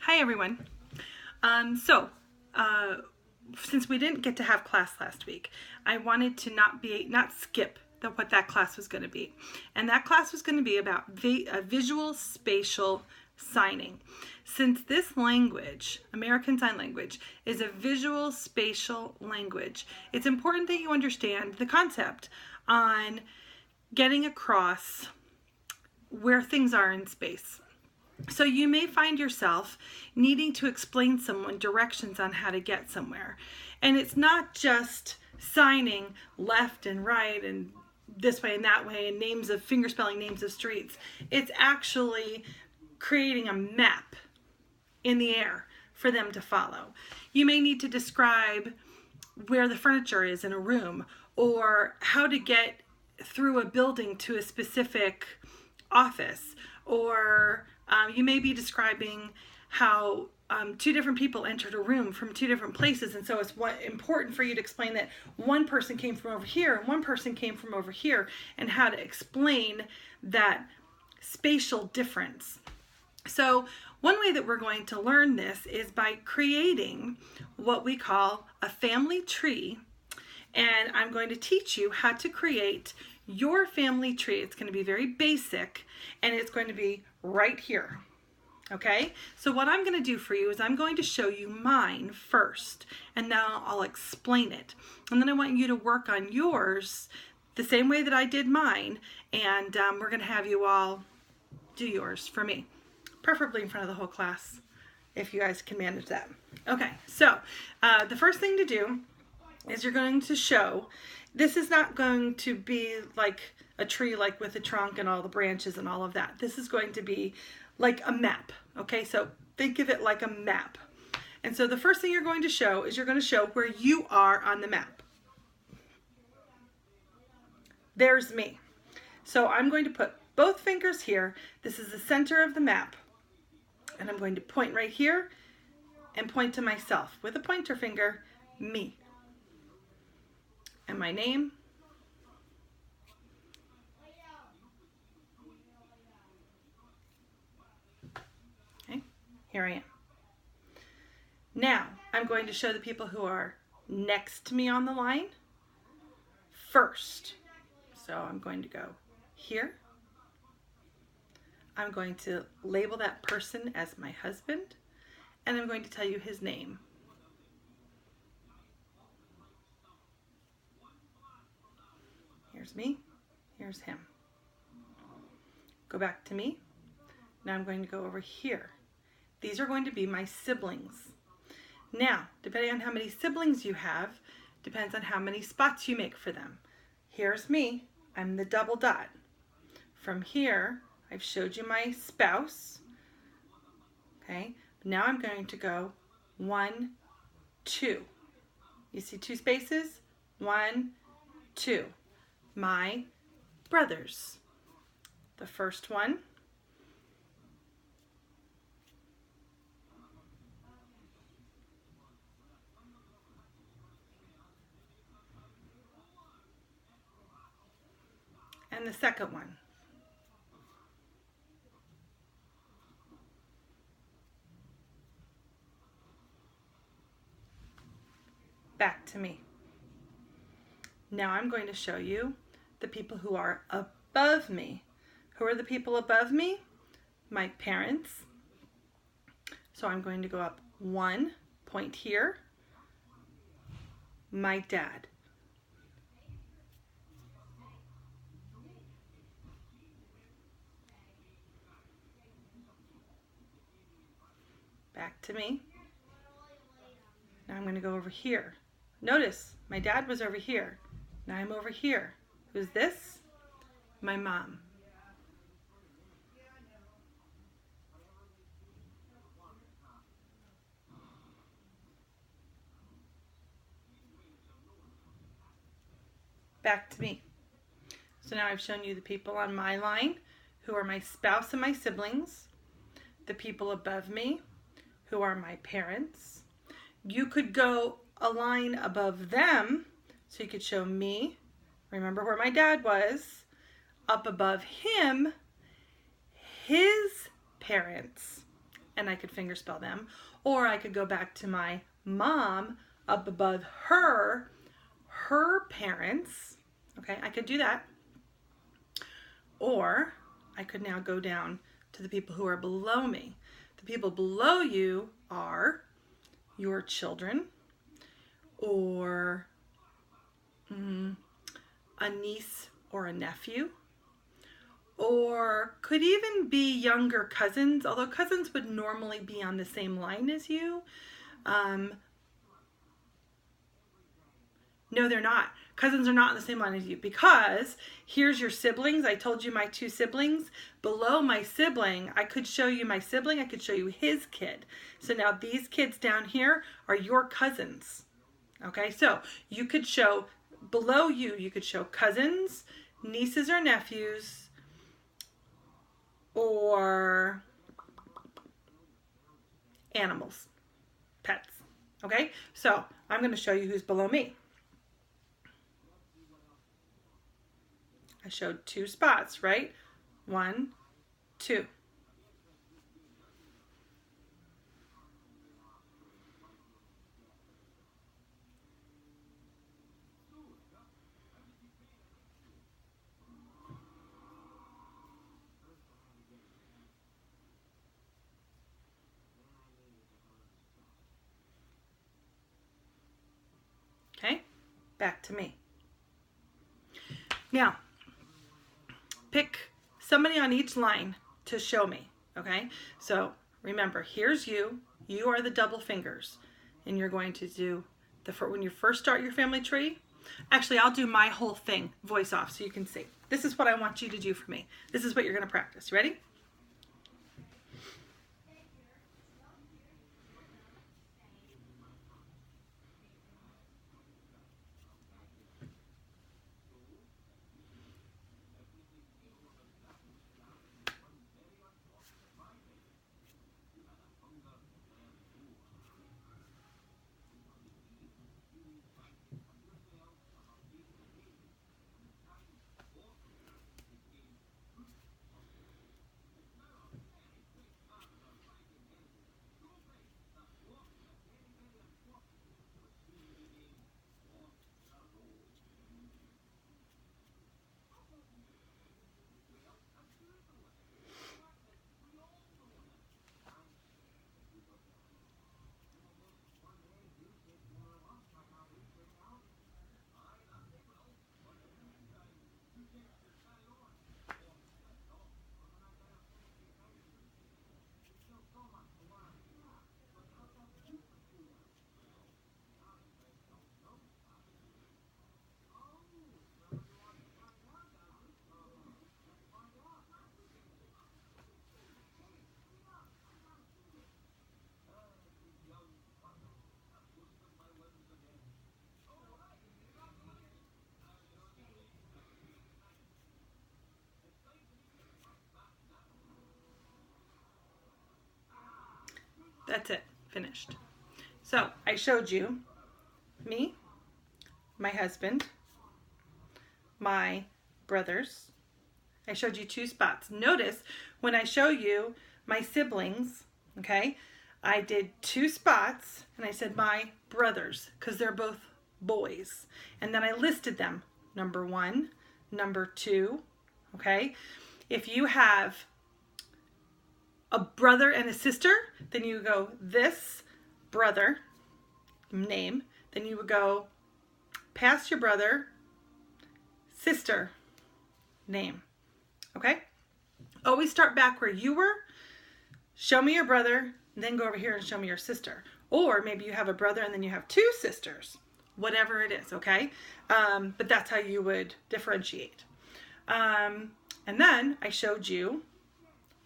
Hi everyone. So, since we didn't get to have class last week, I wanted to not skip what that class was going to be, and that class was going to be about visual spatial signing. Since this language, American Sign Language, is a visual spatial language, it's important that you understand the concept on getting across where things are in space. So you may find yourself needing to explain someone directions on how to get somewhere. And it's not just signing left and right and this way and that way and fingerspelling names of streets. It's actually creating a map in the air for them to follow. You may need to describe where the furniture is in a room or how to get through a building to a specific office, or you may be describing how two different people entered a room from two different places, and so it's important for you to explain that one person came from over here and one person came from over here, and how to explain that spatial difference. So one way that we're going to learn this is by creating what we call a family tree, and I'm going to teach you how to create your family tree. It's going to be very basic, and it's going to be right here. Okay, so what I'm going to do for you is I'm going to show you mine first, and now I'll explain it. And then I want you to work on yours the same way that I did mine, and we're going to have you all do yours for me, preferably in front of the whole class, if you guys can manage that. Okay, so the first thing to do is you're going to show, this is not going to be like a tree like with a trunk and all the branches and all of that. This is going to be like a map, okay? So think of it like a map. And so the first thing you're going to show is you're going to show where you are on the map. There's me. So I'm going to put both fingers here. This is the center of the map. And I'm going to point right here and point to myself with a pointer finger, me. And my name. Okay, here I am. Now, I'm going to show the people who are next to me on the line first. So I'm going to go here. I'm going to label that person as my husband, and I'm going to tell you his name. Here's me, here's him. Go back to me. Now I'm going to go over here. These are going to be my siblings. Now, depending on how many siblings you have, depends on how many spots you make for them. Here's me, I'm the double dot. From here, I've showed you my spouse. Okay, now I'm going to go 1, 2. You see 2 spaces? 1, 2. My brothers. The first one. And the second one. Back to me. Now I'm going to show you the people who are above me. Who are the people above me? My parents. So I'm going to go up 1, point here. My dad. Back to me. Now I'm going to go over here. Notice, my dad was over here. Now I'm over here. Who's this? My mom. Back to me. So now I've shown you the people on my line, who are my spouse and my siblings, the people above me, who are my parents. You could go a line above them, so you could show me, remember where my dad was, up above him, his parents, and I could fingerspell them. Or I could go back to my mom up above her parents. Okay, I could do that. Or I could now go down to the people who are below me. The people below you are your children, or a niece or a nephew, or could even be younger cousins, although cousins would normally be on the same line as you. No, they're not. Cousins are not on the same line as you, because here's your siblings. I told you my 2 siblings. Below my sibling, I could show you my sibling. I could show you his kid. So now these kids down here are your cousins. Okay, so you could show, below you could show cousins, nieces or nephews, or animals, pets. Okay, so I'm going to show you who's below me. I showed 2 spots, right? 1, 2. Okay, back to me. Now, pick somebody on each line to show me, okay? So remember, here's you. You are the double fingers. And you're going to do, when you first start your family tree, actually I'll do my whole thing voice off so you can see. This is what I want you to do for me. This is what you're going to practice. Ready? That's it. Finished. So I showed you me, my husband, my brothers. I showed you 2 spots. Notice when I show you my siblings, okay, I did 2 spots and I said my brothers because they're both boys. And then I listed them. Number 1, number 2, okay? If you have a brother and a sister, then you go this brother name, then you would go past your brother, sister name. Okay? Always start back where you were, show me your brother, then go over here and show me your sister. Or maybe you have a brother and then you have 2 sisters, whatever it is, okay? But that's how you would differentiate. And then I showed you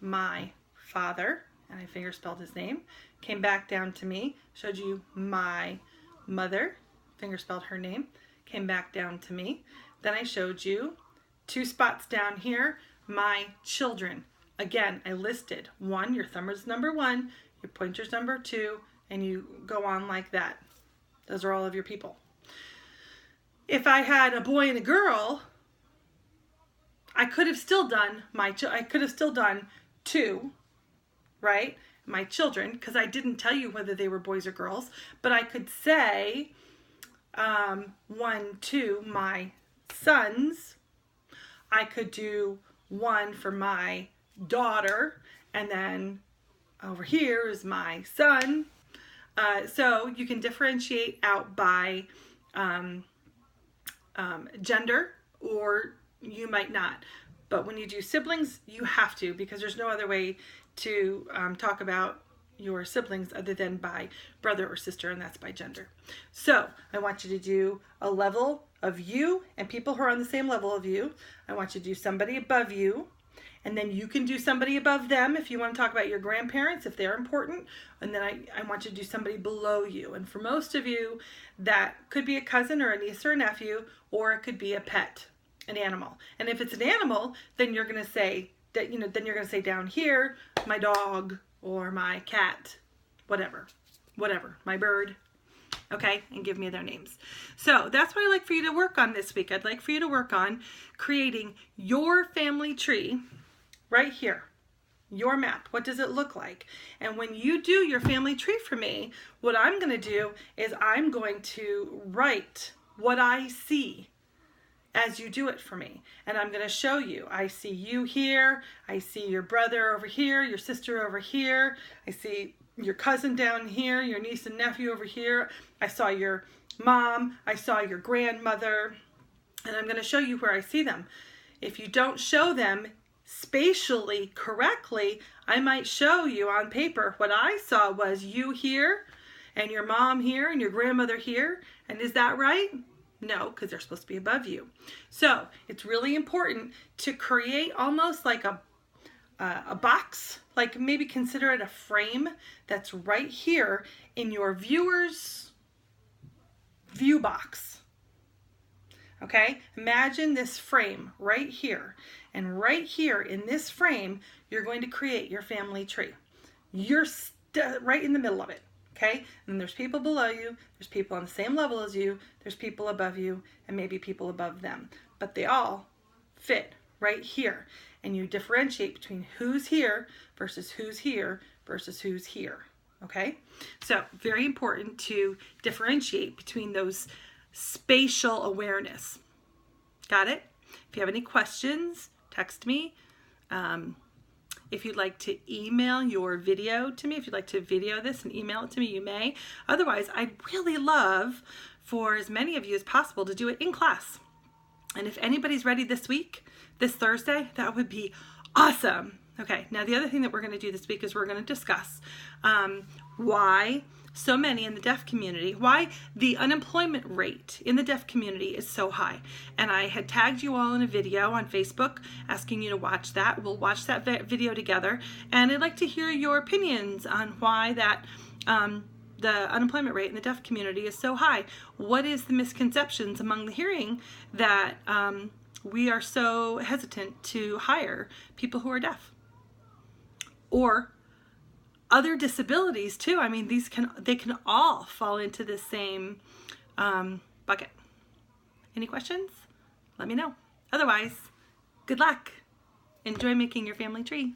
my father, and I fingerspelled his name, came back down to me, showed you my mother, fingerspelled her name, came back down to me. Then I showed you 2 spots down here, my children. Again, I listed 1, your thumb is number 1, your pointer's number 2, and you go on like that. Those are all of your people. If I had a boy and a girl, I could have still done 2, right? my children, because I didn't tell you whether they were boys or girls, but I could say 1, 2, my sons. I could do 1 for my daughter, and then over here is my son. So you can differentiate out by gender, or you might not. But when you do siblings, you have to, because there's no other way to talk about your siblings other than by brother or sister, and that's by gender. So I want you to do a level of you and people who are on the same level of you. I want you to do somebody above you, and then you can do somebody above them if you want to talk about your grandparents, if they're important. And then I want you to do somebody below you. And for most of you, that could be a cousin or a niece or a nephew, or it could be a pet, an animal. And if it's an animal, then you're going to say that, then you're going to say down here, my dog or my cat, whatever, my bird. Okay, and give me their names. So that's what I'd like for you to work on this week. I'd like for you to work on creating your family tree right here, your map. What does it look like? And when you do your family tree for me, what I'm going to do is I'm going to write what I see as you do it for me. And I'm going to show you. I see you here. I see your brother over here, your sister over here. I see your cousin down here, your niece and nephew over here. I saw your mom. I saw your grandmother. And I'm going to show you where I see them. If you don't show them spatially correctly, I might show you on paper what I saw was you here and your mom here and your grandmother here. And is that right? No, because they're supposed to be above you. So it's really important to create almost like a box, like maybe consider it a frame that's right here in your viewer's view box. Okay, imagine this frame right here, and right here in this frame, you're going to create your family tree. You're right in the middle of it. Okay, and there's people below you, there's people on the same level as you, there's people above you, and maybe people above them. But they all fit right here. And you differentiate between who's here versus who's here versus who's here. Okay, so very important to differentiate between those spatial awareness. Got it? If you have any questions, text me. If you'd like to email your video to me, if you'd like to video this and email it to me, you may. Otherwise, I'd really love for as many of you as possible to do it in class. And if anybody's ready this week, this Thursday, that would be awesome. Okay, now the other thing that we're going to do this week is we're going to discuss why so many in the deaf community, why the unemployment rate in the deaf community is so high. And I had tagged you all in a video on Facebook asking you to watch that. We'll watch that video together. And I'd like to hear your opinions on why that the unemployment rate in the deaf community is so high. What is the misconceptions among the hearing that we are so hesitant to hire people who are deaf? Or other disabilities too. I mean, they can all fall into the same bucket. Any questions? Let me know. Otherwise, good luck. Enjoy making your family tree.